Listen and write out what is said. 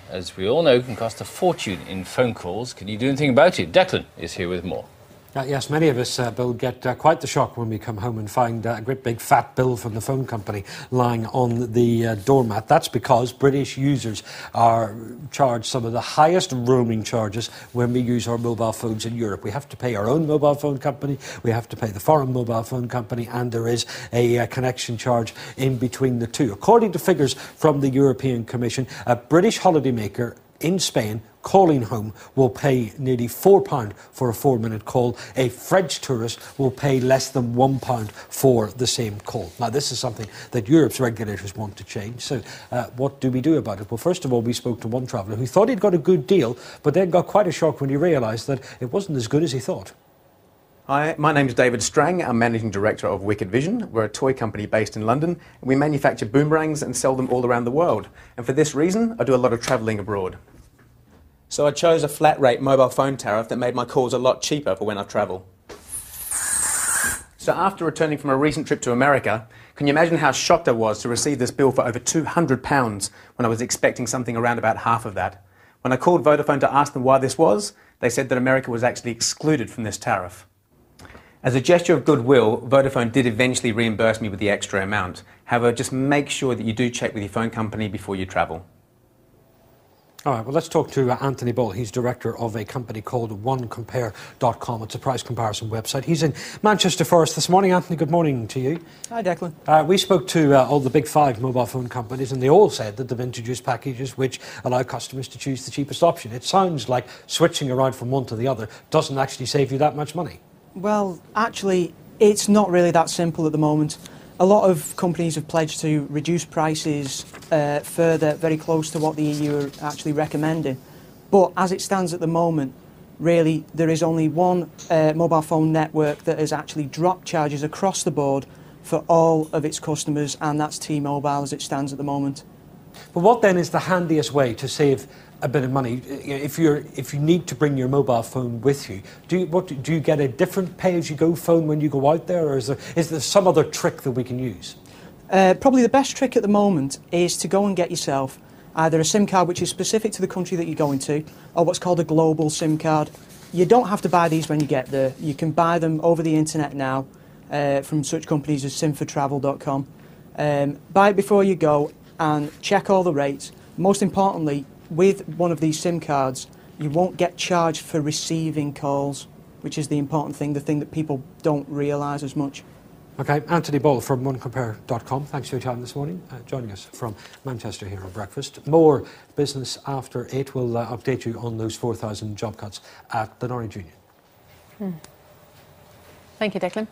as we all know, can cost a fortune in phone calls. Can you do anything about it? Declan is here with more. Yes, many of us, Bill, get quite the shock when we come home and find a great big fat bill from the phone company lying on the doormat. That's because British users are charged some of the highest roaming charges when we use our mobile phones in Europe. We have to pay our own mobile phone company, we have to pay the foreign mobile phone company, and there is a connection charge in between the two. According to figures from the European Commission, a British holidaymaker in Spain calling home will pay nearly £4 for a 4-minute call. A French tourist will pay less than £1 for the same call. Now, this is something that Europe's regulators want to change. So what do we do about it? Well, first of all, we spoke to one traveller who thought he'd got a good deal, but then got quite a shock when he realised that it wasn't as good as he thought. Hi, my name is David Strang. I'm Managing Director of Wicked Vision. We're a toy company based in London, and we manufacture boomerangs and sell them all around the world. And for this reason, I do a lot of travelling abroad. So I chose a flat rate mobile phone tariff that made my calls a lot cheaper for when I travel. So after returning from a recent trip to America, can you imagine how shocked I was to receive this bill for over £200 when I was expecting something around about half of that? When I called Vodafone to ask them why this was, they said that America was actually excluded from this tariff. As a gesture of goodwill, Vodafone did eventually reimburse me with the extra amount. However, just make sure that you do check with your phone company before you travel. All right, well, let's talk to Anthony Bull. He's director of a company called OneCompare.com. It's a price comparison website. He's in Manchester for us this morning. Anthony, good morning to you. Hi, Declan. We spoke to all the big 5 mobile phone companies, and they all said that they've introduced packages which allow customers to choose the cheapest option. It sounds like switching around from one to the other doesn't actually save you that much money. Well, actually, it's not really that simple at the moment. A lot of companies have pledged to reduce prices further, very close to what the EU are actually recommending. But as it stands at the moment, really, there is only one mobile phone network that has actually dropped charges across the board for all of its customers, and that's T-Mobile as it stands at the moment. But what then is the handiest way to save a bit of money? If you need to bring your mobile phone with you, do you get a different pay-as-you-go phone when you go out there, or is there some other trick that we can use? Probably the best trick at the moment is to go and get yourself either a SIM card which is specific to the country that you're going to, or what's called a global SIM card. You don't have to buy these when you get there. You can buy them over the internet now from such companies as simfortravel.com. Buy it before you go and check all the rates. Most importantly, with one of these SIM cards, you won't get charged for receiving calls, which is the important thing, the thing that people don't realise as much. OK, Anthony Bull from OneCompare.com. Thanks for your time this morning, joining us from Manchester here on Breakfast. More business after 8. We'll update you on those 4,000 job cuts at the Norwich Union. Thank you, Declan.